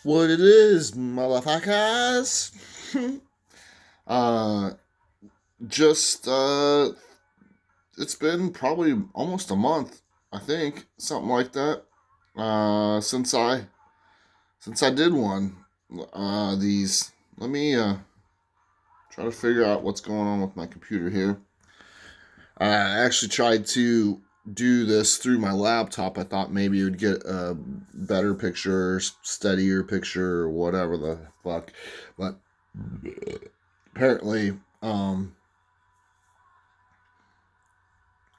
What it is, motherfuckers? uh, just it's been probably almost a month, I think, something like that. Since I did one. These. Let me try to figure out what's going on with my computer here. I actually tried to do this through my laptop. I thought maybe it would get a better picture, steadier picture, or whatever the fuck, but apparently,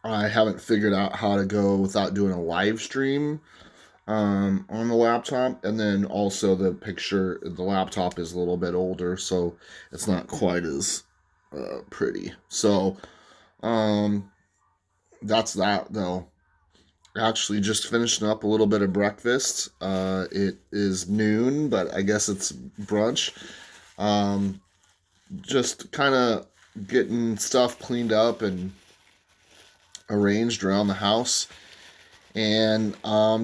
I haven't figured out how to go without doing a live stream on the laptop. And then also the laptop is a little bit older, so it's not quite as pretty. So um, that's that, though. Actually, just finishing up a little bit of breakfast. It is noon, but I guess it's brunch. Um, just kind of getting stuff cleaned up and arranged around the house, and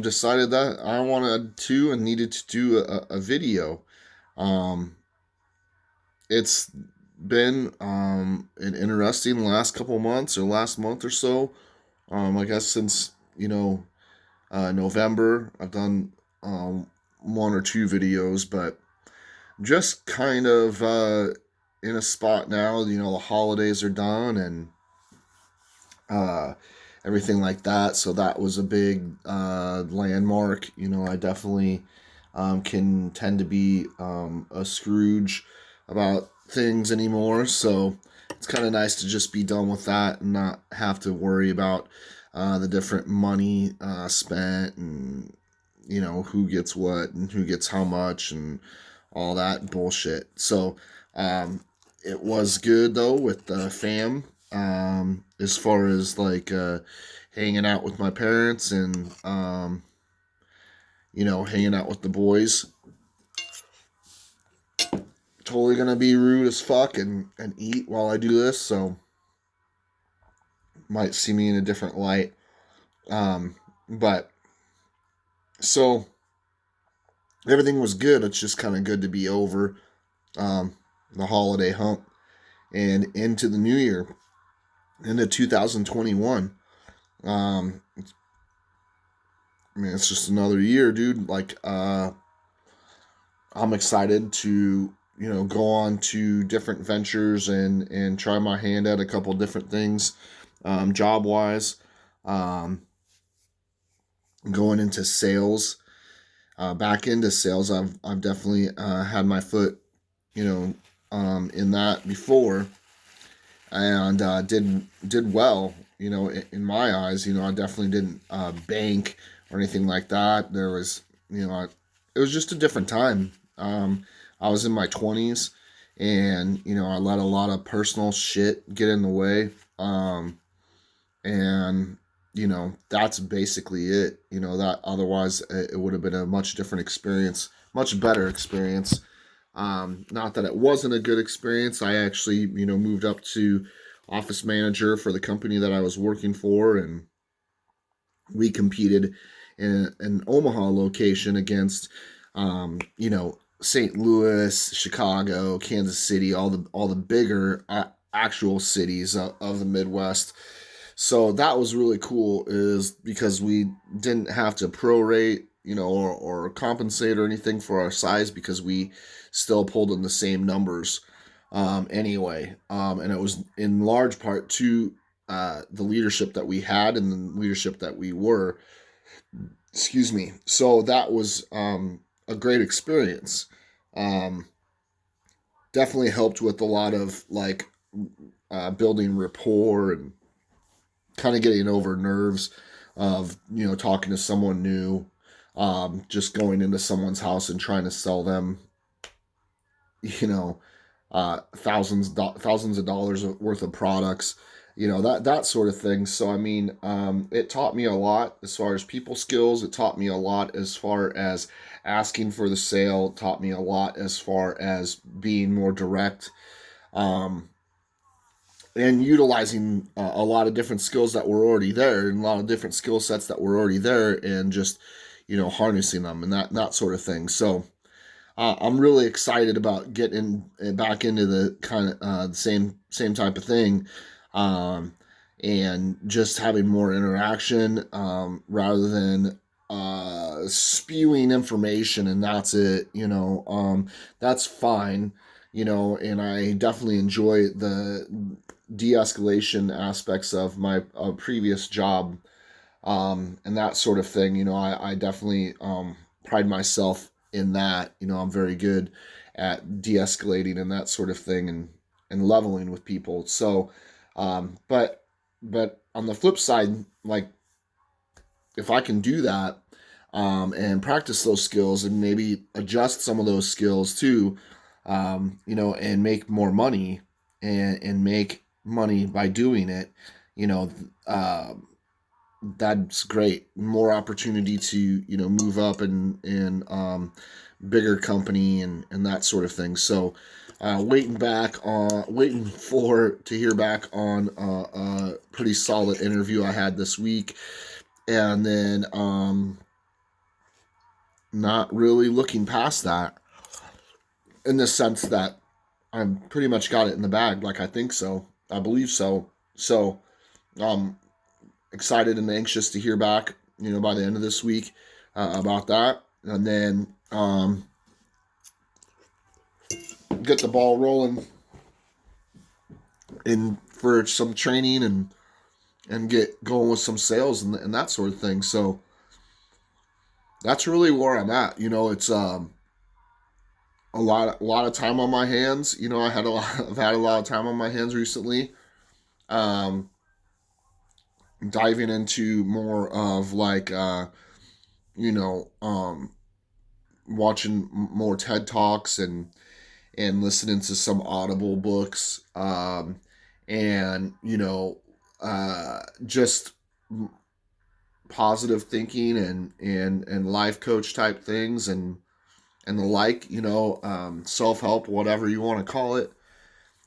decided that I wanted to and needed to do a video. Um, it's been an interesting last couple months, or last month or so. I guess since November, I've done one or two videos, but just kind of in a spot now. The holidays are done, and uh, everything like that. So that was a big landmark. I definitely can tend to be a Scrooge about things anymore. So it's kind of nice to just be done with that and not have to worry about the different money spent, and who gets what and who gets how much and all that bullshit. So it was good though with the fam, as far as like hanging out with my parents, and hanging out with the boys. Totally gonna be rude as fuck and eat while I do this, so might see me in a different light. But so everything was good. It's just kind of good to be over um, the holiday hump and into the new year, into 2021. It's just another year, dude. Like, I'm excited to, go on to different ventures and try my hand at a couple different things, job wise. Um, Going into sales, back into sales. I've definitely had my foot, you know, in that before, and did well. In my eyes, I definitely didn't bank or anything like that. There was, it was just a different time. I was in my 20s, and I let a lot of personal shit get in the way. And that's basically it. That otherwise it would have been a much different experience, much better experience. Not that it wasn't a good experience. I actually, moved up to office manager for the company that I was working for, and we competed in an Omaha location against, St. Louis, Chicago, Kansas City, all the bigger actual cities of the Midwest. So that was really cool, is because we didn't have to prorate, or compensate or anything for our size, because we still pulled in the same numbers anyway. And it was in large part to the leadership that we had and the leadership that we were. Excuse me. So that was a great experience. Um, Definitely helped with a lot of like building rapport and kind of getting over nerves of talking to someone new, just going into someone's house and trying to sell them you know thousands of dollars worth of products, that sort of thing. So I mean, it taught me a lot as far as people skills. It taught me a lot as far as asking for the sale. It taught me a lot as far as being more direct, um, and utilizing a lot of different skills that were already there, and a lot of different skill sets that were already there, and just harnessing them, and that sort of thing. So I'm really excited about getting back into the kind of the same type of thing, um, and just having more interaction, rather than spewing information and that's it. That's fine. And I definitely enjoy the de-escalation aspects of my previous job, and that sort of thing. I definitely pride myself in that. I'm very good at de-escalating and that sort of thing, and leveling with people. So, but on the flip side, like, if I can do that, and practice those skills and maybe adjust some of those skills too, and make more money, and make money by doing it, you know, uh, that's great. More opportunity to move up and bigger company and that sort of thing. So, waiting for to hear back on a pretty solid interview I had this week, and then not really looking past that, in the sense that I'm pretty much got it in the bag. Like, I think so. I believe so. So, um, excited and anxious to hear back, by the end of this week, about that, and then get the ball rolling in for some training, and get going with some sales and that sort of thing. So that's really where I'm at. It's a lot of time on my hands. I've had a lot of time on my hands recently. Um, Diving into more of like you know um watching more TED Talks, and listening to some Audible books, and just positive thinking and life coach type things, and the like, self help, whatever you want to call it.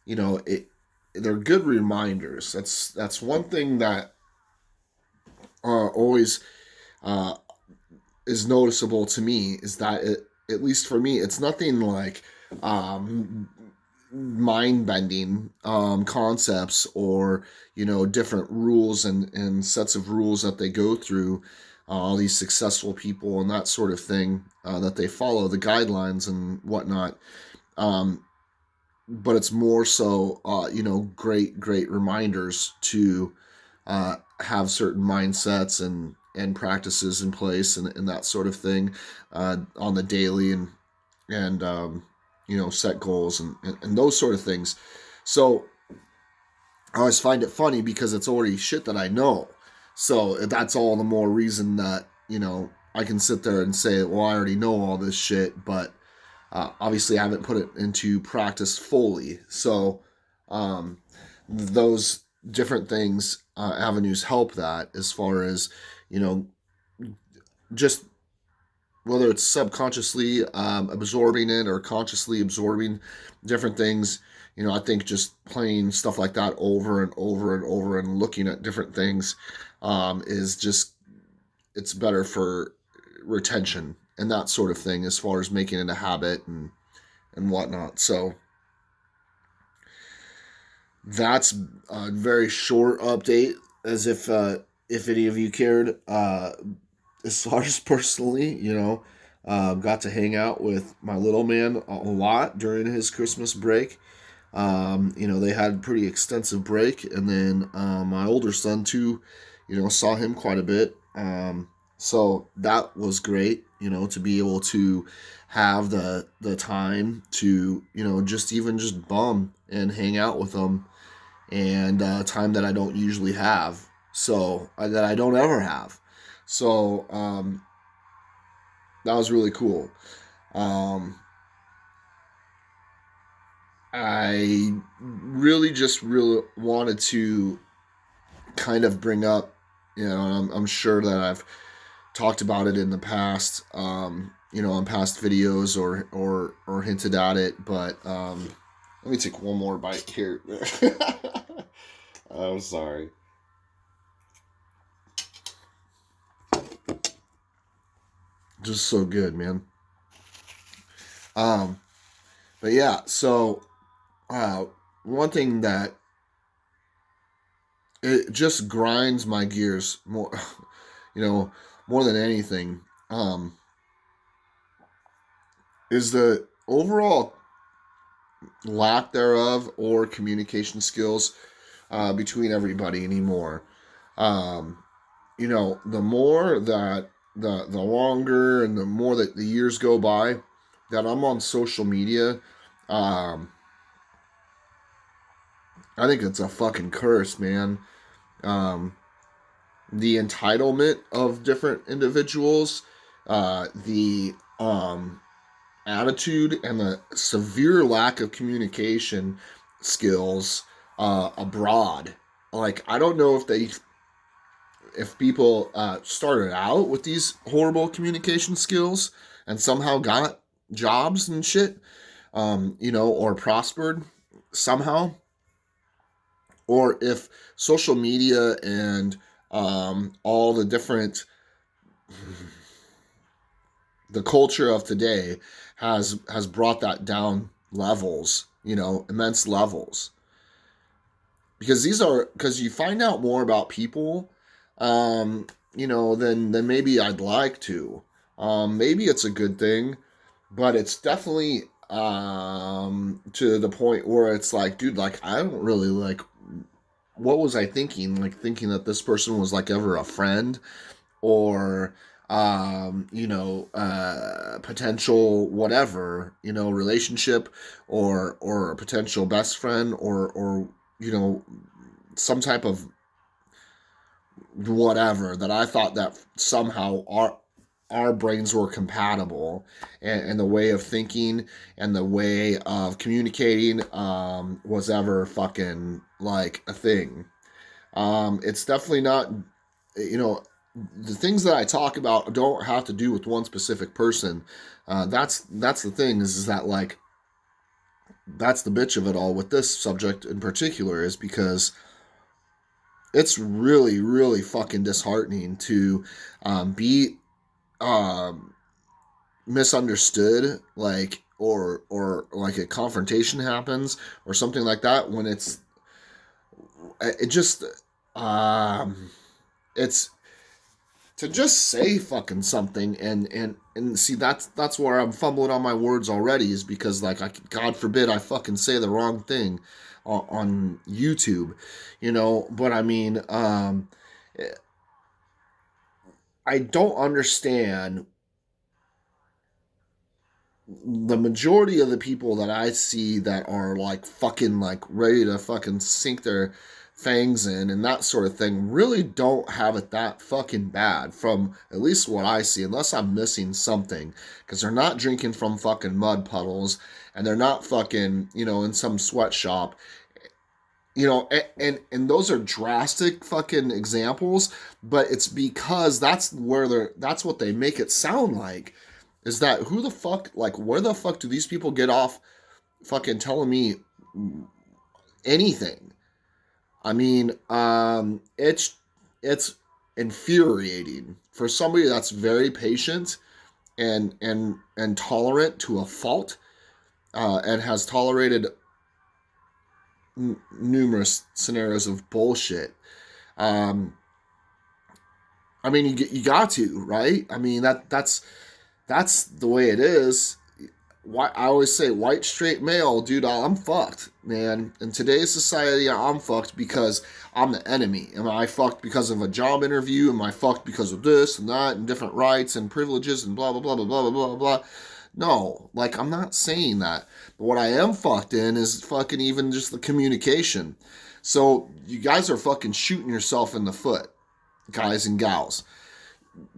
It they're good reminders. That's one thing that always uh, is noticeable to me, is that at least for me, it's nothing like um, mind bending concepts, or different rules and sets of rules that they go through. All these successful people and that sort of thing, that they follow the guidelines and whatnot. Um, but it's more so, great reminders to have certain mindsets and practices in place, and that sort of thing, on the daily, and set goals, and those sort of things. So I always find it funny because it's already shit that I know. So that's all the more reason that I can sit there and say, well, I already know all this shit, but obviously I haven't put it into practice fully. So um, those different things, avenues, help that, as far as you know just whether it's subconsciously absorbing it, or consciously absorbing different things. I think just playing stuff like that over and over and over, and looking at different things, is just, it's better for retention and that sort of thing, as far as making it a habit and whatnot. So that's a very short update, as if any of you cared. As far as personally, got to hang out with my little man a lot during his Christmas break. They had a pretty extensive break, and then my older son too, saw him quite a bit. So that was great, to be able to have the time to, just bum and hang out with them, and time that I don't usually have, so that I don't ever have. So that was really cool. Um, I really wanted to kind of bring up, I'm sure that I've talked about it in the past, in past videos, or hinted at it, but let me take one more bite here. I'm sorry. Just so good, man. Um, but yeah, so uh, one thing that it just grinds my gears more, you know, more than anything, is the overall lack thereof or communication skills between everybody anymore. Um, the more that the longer and the more that the years go by that I'm on social media, um, I think it's a fucking curse, man. Um, the entitlement of different individuals, the attitude, and the severe lack of communication skills abroad. Like, I don't know if people started out with these horrible communication skills and somehow got jobs and shit, or prospered somehow, or if social media and all the different the culture of today has brought that down levels, immense levels. Because you find out more about people, than maybe I'd like to. Maybe it's a good thing, but it's definitely to the point where it's like, dude, like I don't really like. What was I thinking? Like thinking that this person was like ever a friend or potential whatever, relationship or a potential best friend or you know some type of whatever, that I thought that somehow our brains were compatible, and the way of thinking and the way of communicating was ever fucking like a thing. It's definitely not, you know, the things that I talk about don't have to do with one specific person. That's the thing is that like that's the bitch of it all with this subject in particular, is because it's really really fucking disheartening to be um, misunderstood, like or like a confrontation happens or something like that, when it just um, it's to just say fucking something and see, that's where I'm fumbling on my words already, is because like God forbid I fucking say the wrong thing on YouTube, but I mean I don't understand the majority of the people that I see that are like fucking like ready to fucking sink their fangs in and that sort of thing really don't have it that fucking bad, from at least what I see, unless I'm missing something, because they're not drinking from fucking mud puddles and they're not fucking, in some sweatshop. And those are drastic fucking examples, but it's because that's what they make it sound like, is that who the fuck, like, where the fuck do these people get off fucking telling me anything? I mean, it's infuriating for somebody that's very patient and tolerant to a fault, and has tolerated numerous scenarios of bullshit. Um, I mean, you got to, right? I mean, that's the way it is. I always say, white straight male, dude, I'm fucked, man. In today's society, I'm fucked because I'm the enemy. Am I fucked because of a job interview? Am I fucked because of this and that and different rights and privileges and blah blah blah blah blah blah blah blah? No, like I'm not saying that. But what I am fucked in is fucking even just the communication. So you guys are fucking shooting yourself in the foot, guys and gals,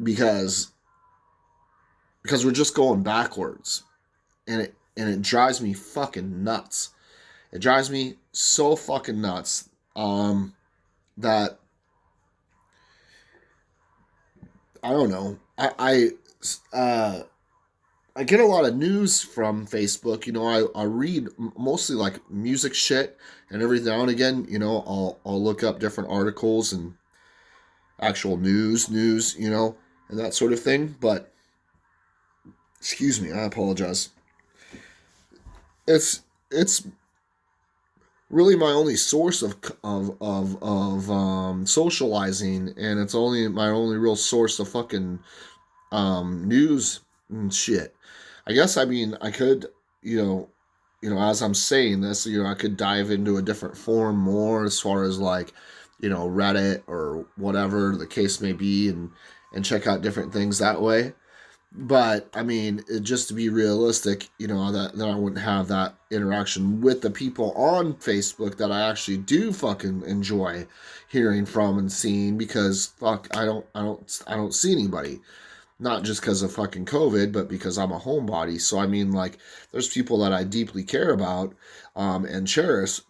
because we're just going backwards, and it drives me fucking nuts. It drives me so fucking nuts, that I don't know. I get a lot of news from Facebook. I read mostly like music shit, and every now and again, I'll look up different articles and actual news, and that sort of thing. But excuse me, I apologize. it's really my only source of socializing, and it's only my only real source of fucking news and shit. I guess, I mean, I could, you know, as I'm saying this, I could dive into a different forum more as far as like, Reddit or whatever the case may be, and check out different things that way. But I mean, just to be realistic, that I wouldn't have that interaction with the people on Facebook that I actually do fucking enjoy hearing from and seeing, because fuck, I don't see anybody. Not just because of fucking COVID, but because I'm a homebody. So I mean, like, there's people that I deeply care about, and cherish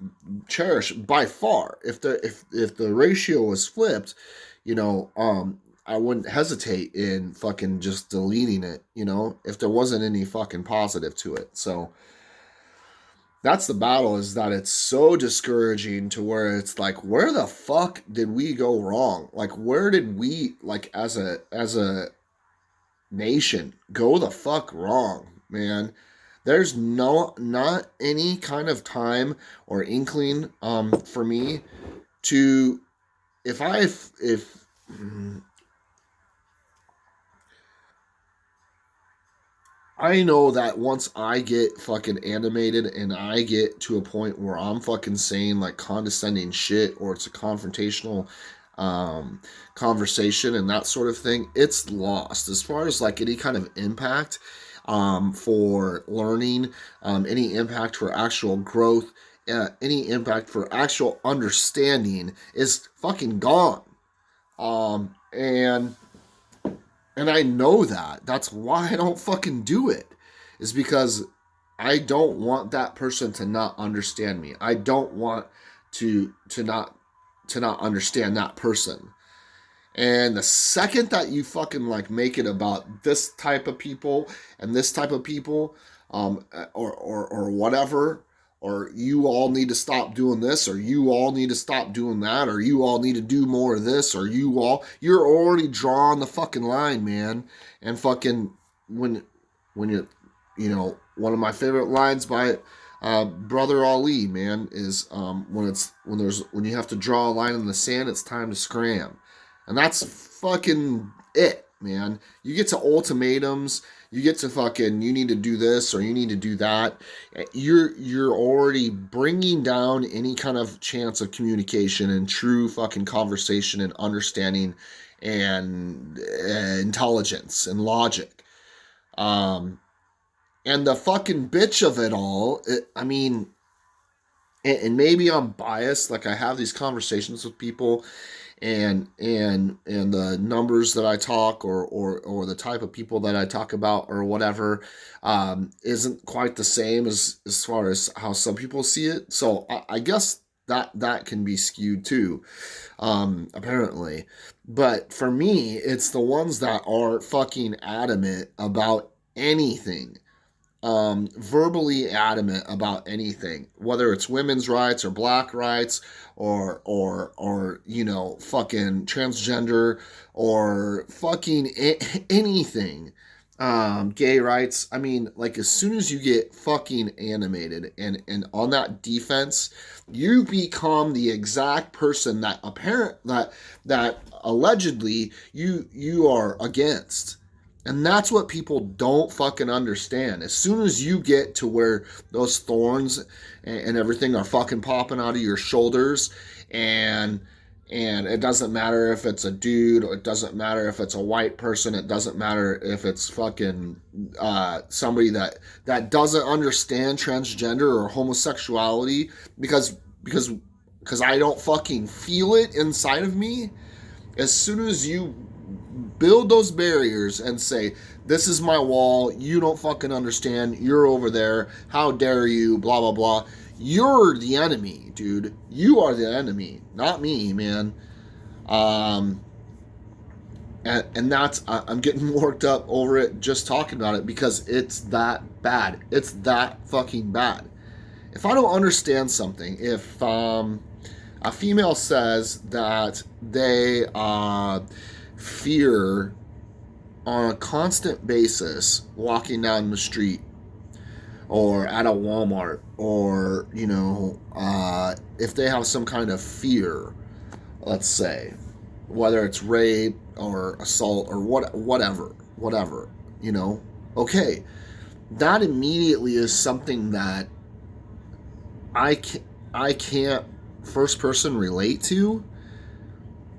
by far. If the ratio was flipped, I wouldn't hesitate in fucking just deleting it. If there wasn't any fucking positive to it. So that's the battle, is that it's so discouraging to where it's like, where the fuck did we go wrong? Like, where did we, like, as a nation, go the fuck wrong, man? There's not any kind of time or inkling for me to, if I know that once I get fucking animated and I get to a point where I'm fucking saying like condescending shit, or it's a confrontational um, conversation and that sort of thing, it's lost. As far as like any kind of impact for learning, any impact for actual growth, any impact for actual understanding is fucking gone. And I know that. That's why I don't fucking do it. Is because I don't want that person to not understand me. I don't want to not understand that person. And the second that you fucking like make it about this type of people and this type of people, or whatever, or you all need to stop doing this, or you all need to stop doing that, or you all need to do more of this, or you're already drawing the fucking line, man. And fucking when one of my favorite lines by Brother Ali, man, is when you have to draw a line in the sand, it's time to scram. And that's fucking it, man. You get to ultimatums, you get to fucking, you need to do this or you need to do that. You're already bringing down any kind of chance of communication and true fucking conversation and understanding and intelligence and logic. Um, and the fucking bitch of it all, I mean, and maybe I'm biased. Like, I have these conversations with people, and the numbers that I talk, or the type of people that I talk about or whatever, isn't quite the same as far as how some people see it. So I guess that can be skewed too, apparently. But for me, it's the ones that are fucking adamant about anything, verbally adamant about anything, whether it's women's rights or black rights, or fucking transgender, or fucking anything, gay rights. I mean, like, as soon as you get fucking animated and on that defense, you become the exact person that allegedly you are against. And that's what people don't fucking understand. As soon as you get to where those thorns and everything are fucking popping out of your shoulders, and it doesn't matter if it's a dude, or it doesn't matter if it's a white person, it doesn't matter if it's fucking somebody that doesn't understand transgender or homosexuality, because I don't fucking feel it inside of me. As soon as you build those barriers and say, this is my wall, you don't fucking understand, you're over there, how dare you, blah blah blah, you're the enemy, dude. You are the enemy, not me, man. um and that's, I'm getting worked up over it just talking about it, because it's that bad. It's that fucking bad. If I don't understand something, if a female says that they fear on a constant basis walking down the street, or at a Walmart, or if they have some kind of fear, let's say, whether it's rape or assault or whatever, okay, that immediately is something that I can't first person relate to,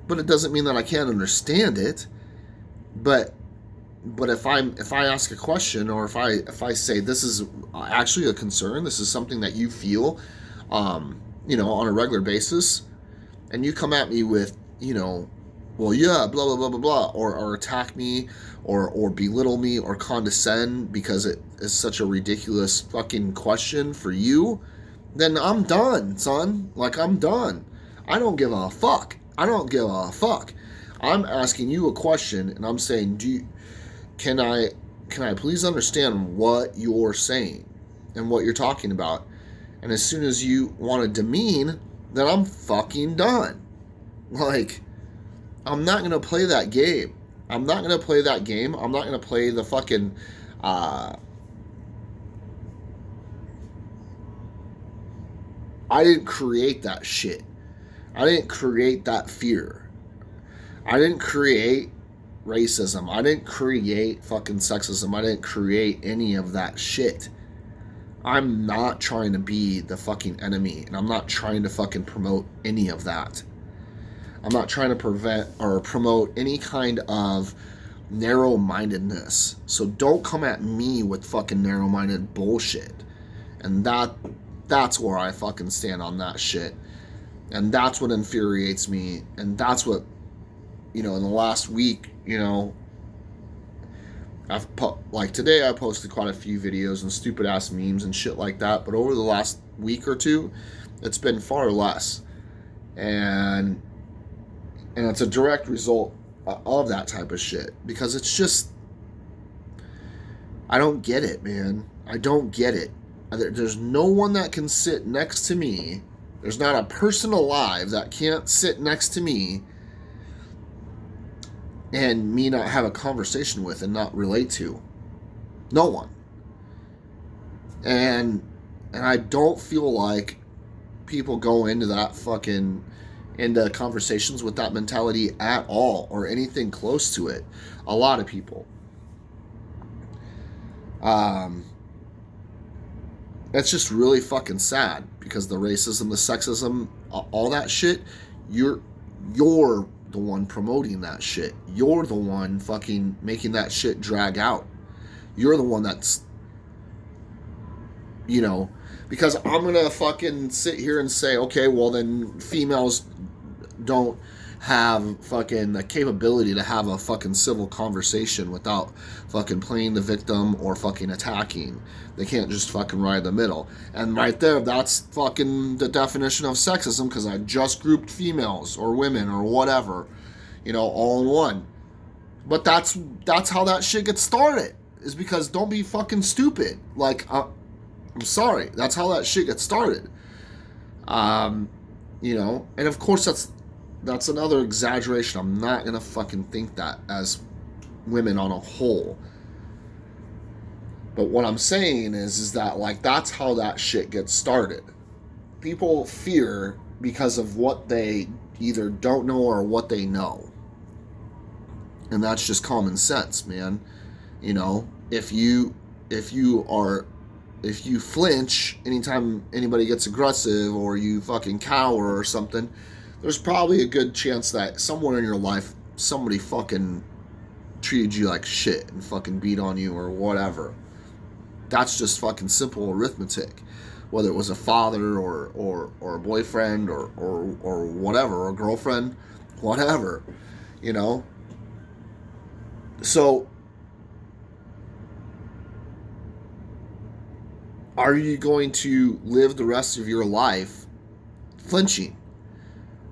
but it doesn't mean that I can't understand it. But if I ask a question, or if I say this is actually a concern, this is something that you feel, on a regular basis, and you come at me with, well, yeah, blah blah blah blah blah, or attack me, or belittle me, or condescend because it is such a ridiculous fucking question for you, then I'm done, son. Like, I'm done. I don't give a fuck. I don't give a fuck. I'm asking you a question, and I'm saying, can I please understand what you're saying and what you're talking about? And as soon as you want to demean, then I'm fucking done. Like, I'm not gonna play that game. I'm not gonna play that game. I'm not gonna play the fucking. I didn't create that shit. I didn't create that fear. I didn't create racism. I didn't create fucking sexism. I didn't create any of that shit. I'm not trying to be the fucking enemy, and I'm not trying to fucking promote any of that. I'm not trying to prevent or promote any kind of narrow-mindedness. So don't come at me with fucking narrow-minded bullshit. And that's where I fucking stand on that shit. And that's what infuriates me. And that's what, in the last week, like today I posted quite a few videos and stupid ass memes and shit like that. But over the last week or two, it's been far less. And it's a direct result of that type of shit. Because it's just, I don't get it, man. I don't get it. There's no one that can sit next to me. There's not a person alive that can't sit next to me and me not have a conversation with and not relate to. No one. And I don't feel like people go into conversations with that mentality at all, or anything close to it. A lot of people. It's just really fucking sad, because the racism, the sexism, all that shit, you're the one promoting that shit. You're the one fucking making that shit drag out. You're the one that's, because I'm gonna fucking sit here and say, okay, well then females don't have fucking the capability to have a fucking civil conversation without fucking playing the victim or fucking attacking. They can't just fucking ride the middle. And right there, that's fucking the definition of sexism, because I just grouped females or women or whatever, all in one. But that's how that shit gets started, is because don't be fucking stupid. Like, I'm sorry, that's how that shit gets started. And of course that's another exaggeration. I'm not gonna fucking think that as women on a whole. But what I'm saying is that, like, that's how that shit gets started. People fear because of what they either don't know or what they know. And that's just common sense, man. If you flinch anytime anybody gets aggressive, or you fucking cower or something, there's probably a good chance that somewhere in your life somebody fucking treated you like shit and fucking beat on you or whatever. That's just fucking simple arithmetic. Whether it was a father or a boyfriend or whatever, or a girlfriend, whatever, So, are you going to live the rest of your life flinching?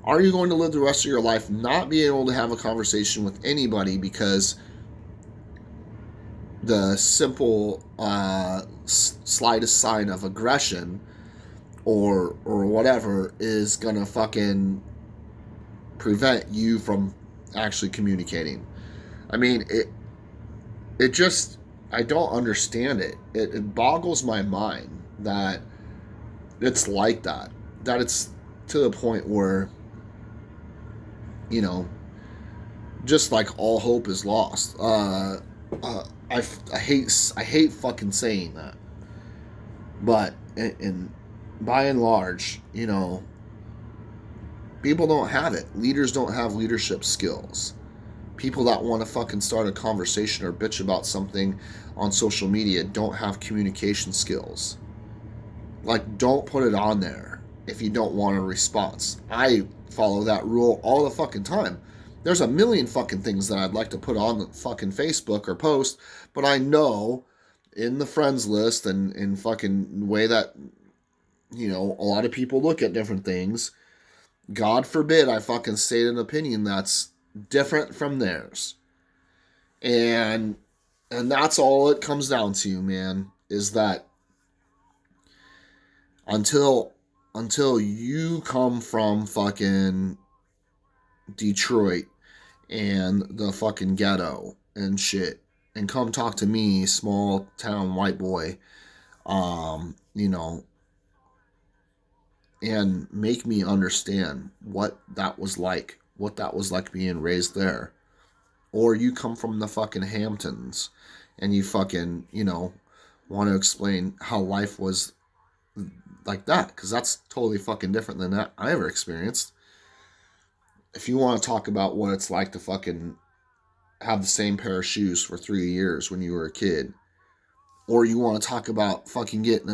Are you going to live the rest of your life not being able to have a conversation with anybody because the simple slightest sign of aggression or whatever is gonna fucking prevent you from actually communicating? I mean, it just I don't understand it. It boggles my mind that it's like that. That it's to the point where, you know, just like all hope is lost. I hate fucking saying that, but in by and large, people don't have it. Leaders don't have leadership skills. People that want to fucking start a conversation or bitch about something on social media don't have communication skills. Like, don't put it on there if you don't want a response. I follow that rule all the fucking time. There's a million fucking things that I'd like to put on the fucking Facebook or post, but I know in the friends list and in fucking way that, a lot of people look at different things. God forbid I fucking state an opinion that's different from theirs. And that's all it comes down to, man, is that until you come from fucking Detroit and the fucking ghetto and shit and come talk to me, small town white boy, um, you know, and make me understand what that was like being raised there. Or you come from the fucking Hamptons and you fucking, want to explain how life was like that, because that's totally fucking different than that I ever experienced. If you want to talk about what it's like to fucking have the same pair of shoes for 3 years when you were a kid, or you want to talk about fucking getting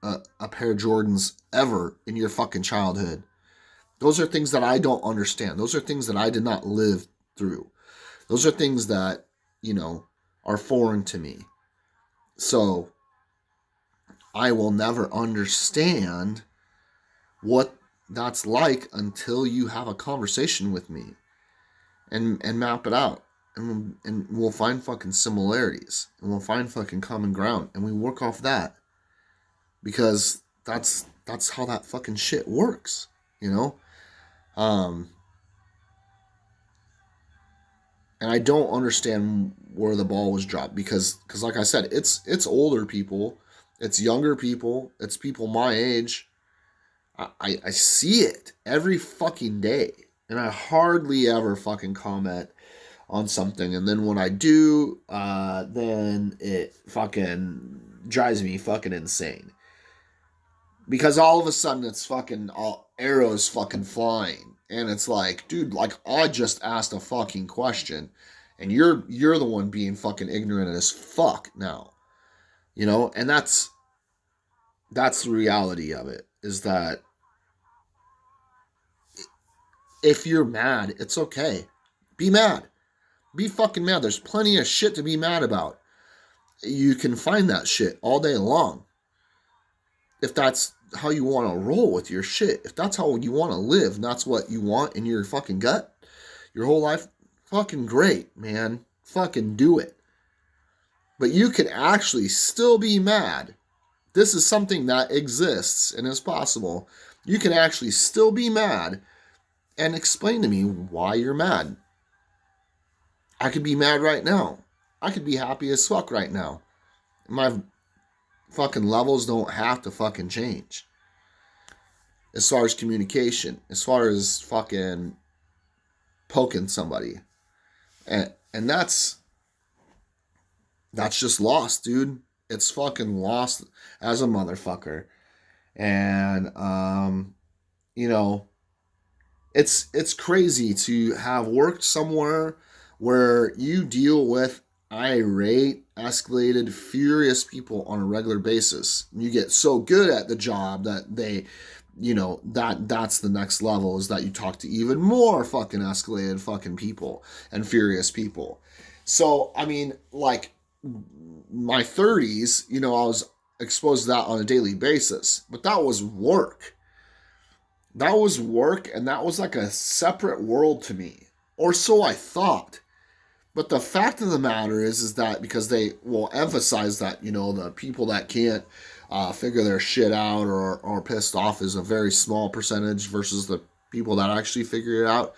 a pair of Jordans ever in your fucking childhood, those are things that I don't understand. Those are things that I did not live through. Those are things that, are foreign to me. So I will never understand what that's like until you have a conversation with me and map it out. And we'll find fucking similarities and we'll find fucking common ground and we work off that, because that's how that fucking shit works, you know? Um, and I don't understand where the ball was dropped, because like I said, it's older people, it's younger people, it's people my age. I see it every fucking day, and I hardly ever fucking comment on something, and then when I do, then it fucking drives me fucking insane, because all of a sudden it's fucking all arrows fucking flying, and it's like, dude, like I just asked a fucking question, and you're the one being fucking ignorant as fuck now, and that's the reality of it, is that if you're mad, it's okay. Be mad. Be fucking mad. There's plenty of shit to be mad about. You can find that shit all day long. If that's how you want to roll with your shit, if that's how you want to live, and that's what you want in your fucking gut, your whole life, fucking great, man. Fucking do it. But you can actually still be mad. This is something that exists and is possible. You can actually still be mad and explain to me why you're mad. I could be mad right now. I could be happy as fuck right now. My fucking levels don't have to fucking change. As far as communication, as far as fucking poking somebody. And that's just lost, dude. It's fucking lost as a motherfucker. And you know, it's crazy to have worked somewhere where you deal with irate, escalated, furious people on a regular basis. You get so good at the job that that's the next level, is that you talk to even more fucking escalated fucking people and furious people. So, I mean, like my 30s, I was exposed to that on a daily basis, but that was work. That was work, and that was like a separate world to me, or so I thought. But the fact of the matter is that because they will emphasize that, the people that can't figure their shit out or are pissed off is a very small percentage versus the people that actually figure it out.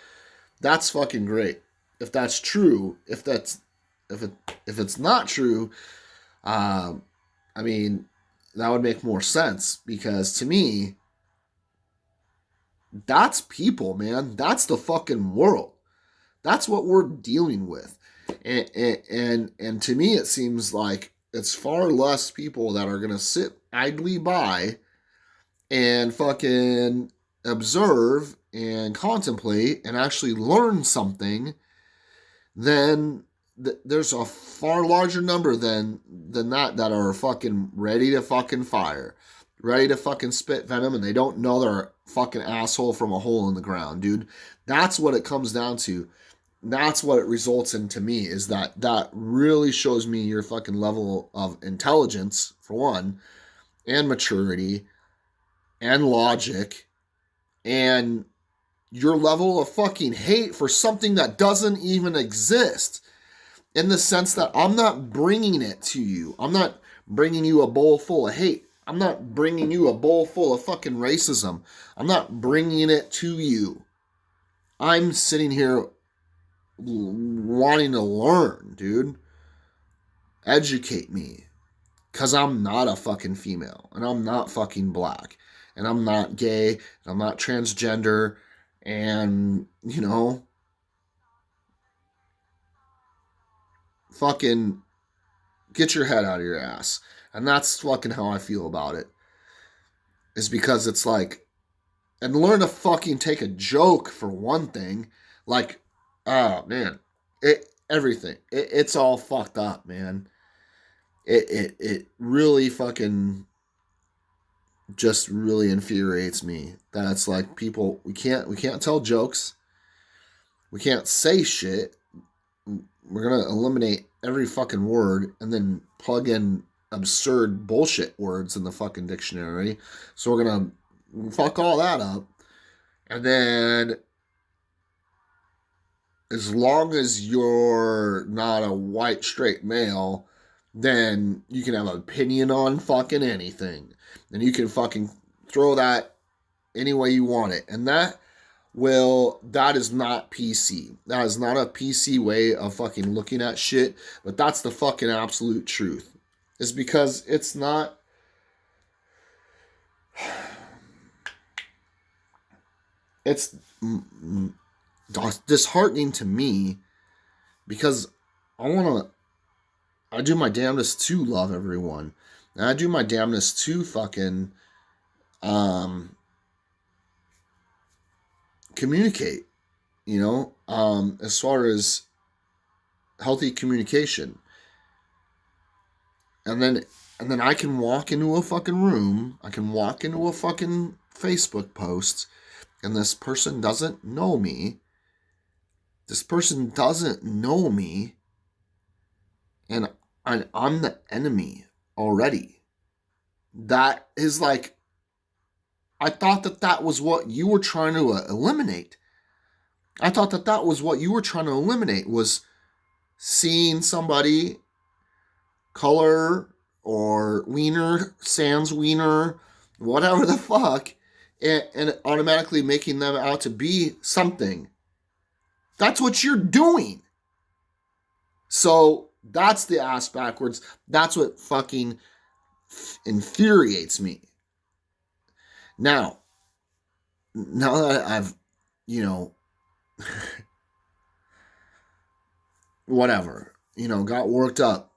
That's fucking great. If that's true, if it's not true, Um, I mean, that would make more sense because to me, that's people, man. That's the fucking world. That's what we're dealing with. And to me, it seems like it's far less people that are going to sit idly by and fucking observe and contemplate and actually learn something, then there's a far larger number than that are fucking ready to fucking fire, ready to fucking spit venom, and they don't know they're a fucking asshole from a hole in the ground, dude. That's what it comes down to. That's what it results in to me, is that really shows me your fucking level of intelligence, for one, and maturity and logic, and your level of fucking hate for something that doesn't even exist, in the sense that I'm not bringing it to you. I'm not bringing you a bowl full of hate. I'm not bringing you a bowl full of fucking racism. I'm not bringing it to you. I'm sitting here wanting to learn, dude. Educate me. Because I'm not a fucking female. And I'm not fucking black. And I'm not gay. And I'm not transgender. And, fucking get your head out of your ass. And that's fucking how I feel about it. Is because it's like, and learn to fucking take a joke, for one thing. Like, oh man, it's all fucked up, man. It really fucking just really infuriates me that it's like, people, we can't tell jokes, we can't say shit. We're gonna eliminate every fucking word and then plug in absurd bullshit words in the fucking dictionary. So we're gonna fuck all that up. And then, as long as you're not a white straight male, then you can have an opinion on fucking anything. And you can fucking throw that any way you want it. And that is not PC. That is not a PC way of fucking looking at shit. But that's the fucking absolute truth. Is because it's not. It's disheartening to me, because I do my damnedest to love everyone. And I do my damnedest to fucking communicate, as far as healthy communication. And then I can walk into a fucking room, I can walk into a fucking Facebook post, and this person doesn't know me. This person doesn't know me, and I'm the enemy already. That is like, I thought that was what you were trying to eliminate. I thought that was what you were trying to eliminate, was seeing somebody, color or wiener, sans wiener, whatever the fuck, and automatically making them out to be something. That's what you're doing. So that's the ass backwards. That's what fucking infuriates me. Now that I've, whatever, got worked up,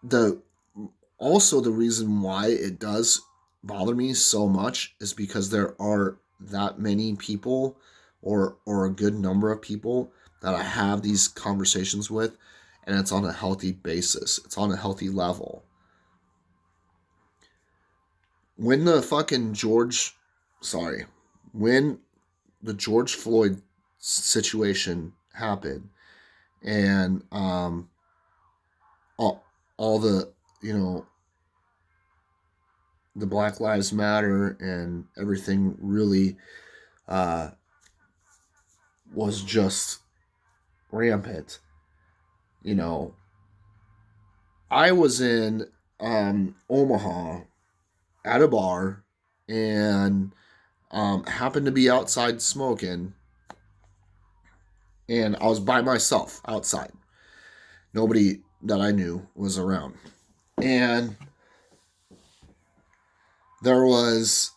the reason why it does bother me so much is because there are that many people, or a good number of people, that I have these conversations with, and it's on a healthy basis. It's on a healthy level. When the George Floyd situation happened, and all the, the Black Lives Matter and everything really was just rampant. I was in Omaha at a bar, and happened to be outside smoking, and I was by myself outside. Nobody that I knew was around. And there was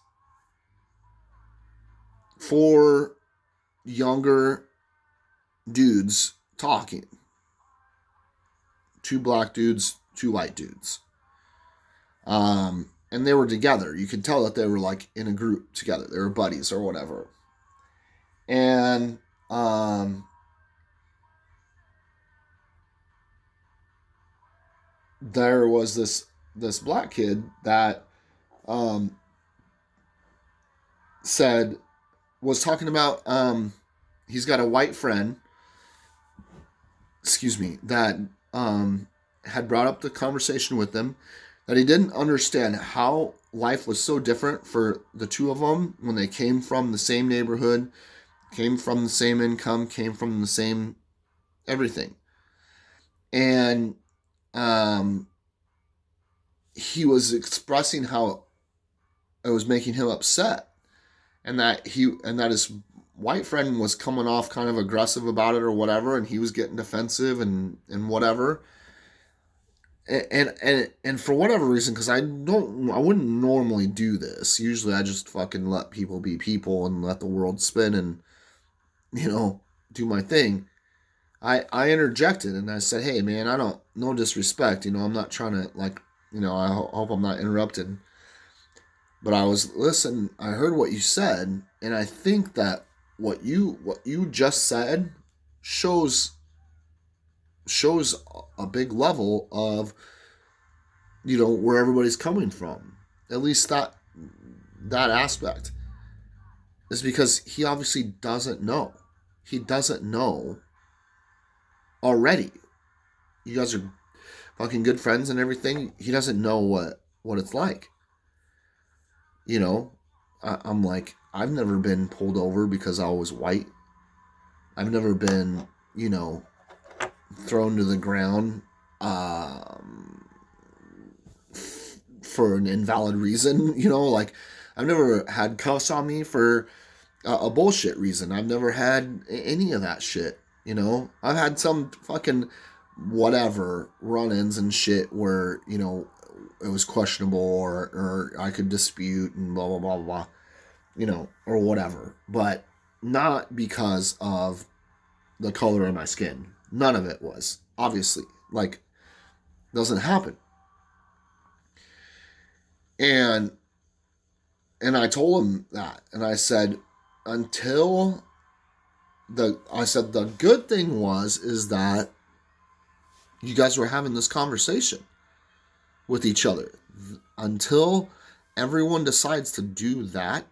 4 younger dudes talking. 2 black dudes, 2 white dudes. And they were together. You could tell that they were like in a group together. They were buddies or whatever. And there was this black kid that said was talking about he's got a white friend, excuse me, that had brought up the conversation with them that he didn't understand how life was so different for the 2 of them when they came from the same neighborhood, came from the same income, came from the same everything. And he was expressing how it was making him upset, and that his white friend was coming off kind of aggressive about it or whatever, and he was getting defensive and whatever. And for whatever reason, because I wouldn't normally do this. Usually, I just fucking let people be people and let the world spin and do my thing. I interjected and I said, "Hey, man, no disrespect. I'm not trying to I hope I'm not interrupted. But I heard what you said, and I think that what you just said shows a big level of where everybody's coming from. At least that aspect is because he obviously doesn't know. He doesn't know already. You guys are fucking good friends and everything. He doesn't know what it's like. I'm like, I've never been pulled over because I was white. I've never been, thrown to the ground for an invalid reason. Like I've never had cuffs on me for a bullshit reason. I've never had any of that shit. I've had some fucking whatever run-ins and shit where it was questionable or I could dispute and blah blah blah blah, or whatever, but not because of the color of my skin. None of it was, obviously, doesn't happen. And I told him that, and I said, the good thing is that you guys were having this conversation with each other. Until everyone decides to do that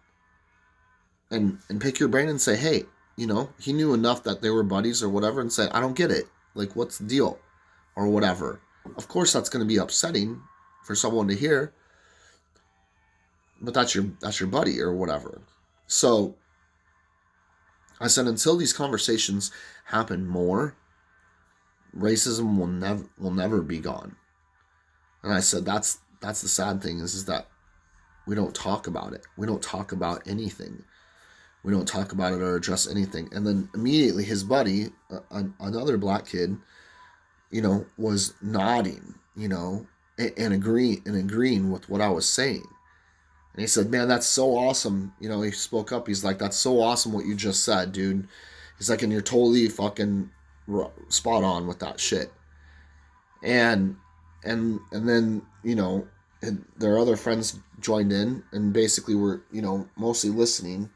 and pick your brain and say, hey, he knew enough that they were buddies or whatever, and say, I don't get it. Like, what's the deal? Or whatever. Of course, that's going to be upsetting for someone to hear, but that's your buddy or whatever. So I said, until these conversations happen more, racism will never be gone. And I said, that's the sad thing is that we don't talk about it. We don't talk about anything. We don't talk about it or address anything. And then immediately his buddy, another black kid, was nodding, and agreeing with what I was saying. And he said, man, that's so awesome. He spoke up. He's like, that's so awesome what you just said, dude. He's like, and you're totally fucking spot on with that shit. And then, their other friends joined in and basically were, mostly listening.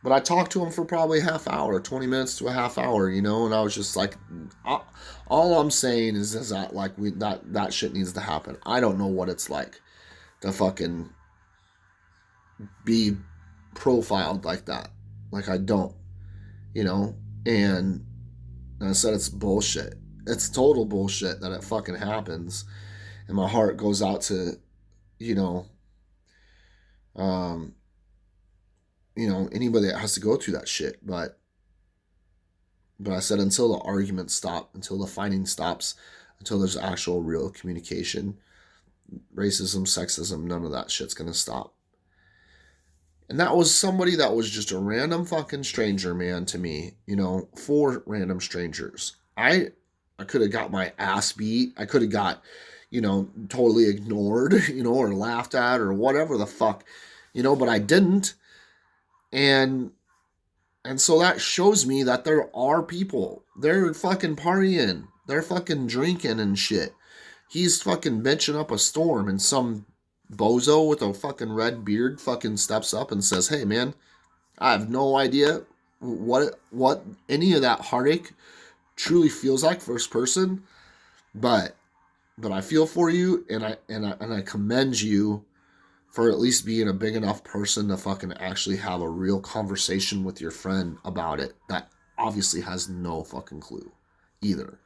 But I talked to him for probably a half hour, 20 minutes to a half hour, and I was just like, all I'm saying is that that shit needs to happen. I don't know what it's like to fucking be profiled like that. Like, I don't, and I said it's bullshit. It's total bullshit that it fucking happens. And my heart goes out to, anybody that has to go through that shit. But I said, until the arguments stop, until the fighting stops, until there's actual real communication, racism, sexism, none of that shit's gonna stop. And that was somebody that was just a random fucking stranger, man, to me. 4 random strangers. I could have got my ass beat. I could have got, totally ignored, or laughed at or whatever the fuck, but I didn't. And so that shows me that there are people. They're fucking partying. They're fucking drinking and shit. He's fucking bitching up a storm, and some bozo with a fucking red beard fucking steps up and says, "Hey man, I have no idea what any of that heartache truly feels like first person, but I feel for you, and I commend you for at least being a big enough person to fucking actually have a real conversation with your friend about it that obviously has no fucking clue either."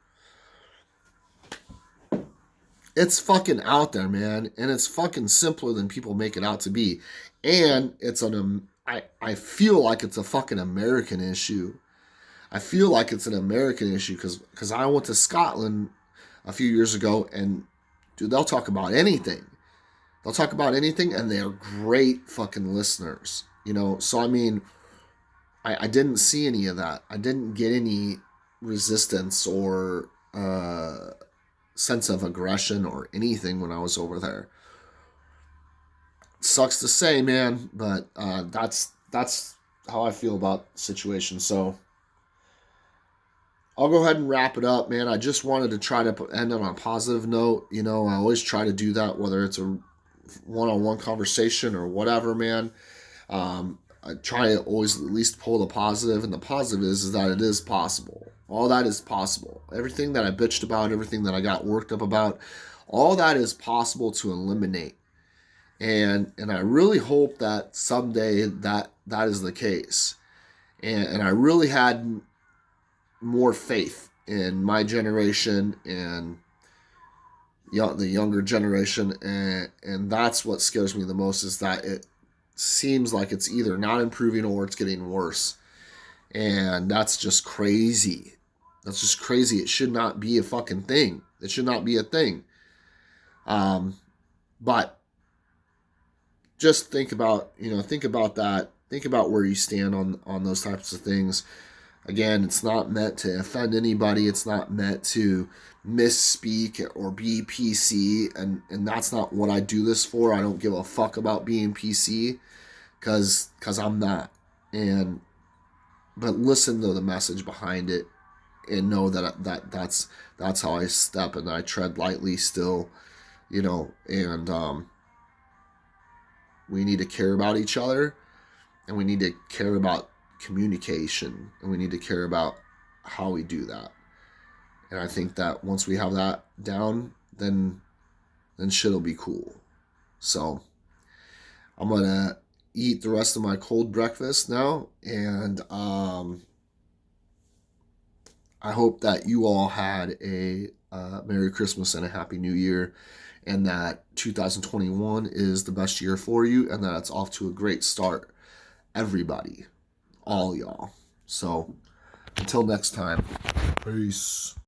It's fucking out there, man, and it's fucking simpler than people make it out to be. And I feel like it's a fucking American issue. I feel like it's an American issue because I went to Scotland a few years ago, and dude, they'll talk about anything. They'll talk about anything, and they are great fucking listeners. So I mean, I didn't see any of that. I didn't get any resistance or sense of aggression or anything when I was over there. Sucks to say, man, but that's how I feel about the situation. So I'll go ahead and wrap it up, man. I just wanted to try to end on a positive note. I always try to do that, whether it's a one-on-one conversation or whatever, man. I try to always at least pull the positive, and the positive is that it is possible. All that is possible. Everything that I bitched about, everything that I got worked up about, all that is possible to eliminate. And I really hope that someday that is the case. And I really had more faith in my generation and the younger generation, and that's what scares me the most, is that it seems like it's either not improving or it's getting worse. And that's just crazy. That's just crazy. It should not be a fucking thing. It should not be a thing. But just think about that. Think about where you stand on those types of things. Again, it's not meant to offend anybody. It's not meant to misspeak or be PC, and that's not what I do this for. I don't give a fuck about being PC, because I'm not. But listen to the message behind it, and know that's how I step, and I tread lightly still, and we need to care about each other, and we need to care about communication, and we need to care about how we do that. And I think that once we have that down, then shit'll be cool. So I'm gonna eat the rest of my cold breakfast now, and I hope that you all had a Merry Christmas and a Happy New Year, and that 2021 is the best year for you, and that it's off to a great start. Everybody, all y'all. So until next time, peace.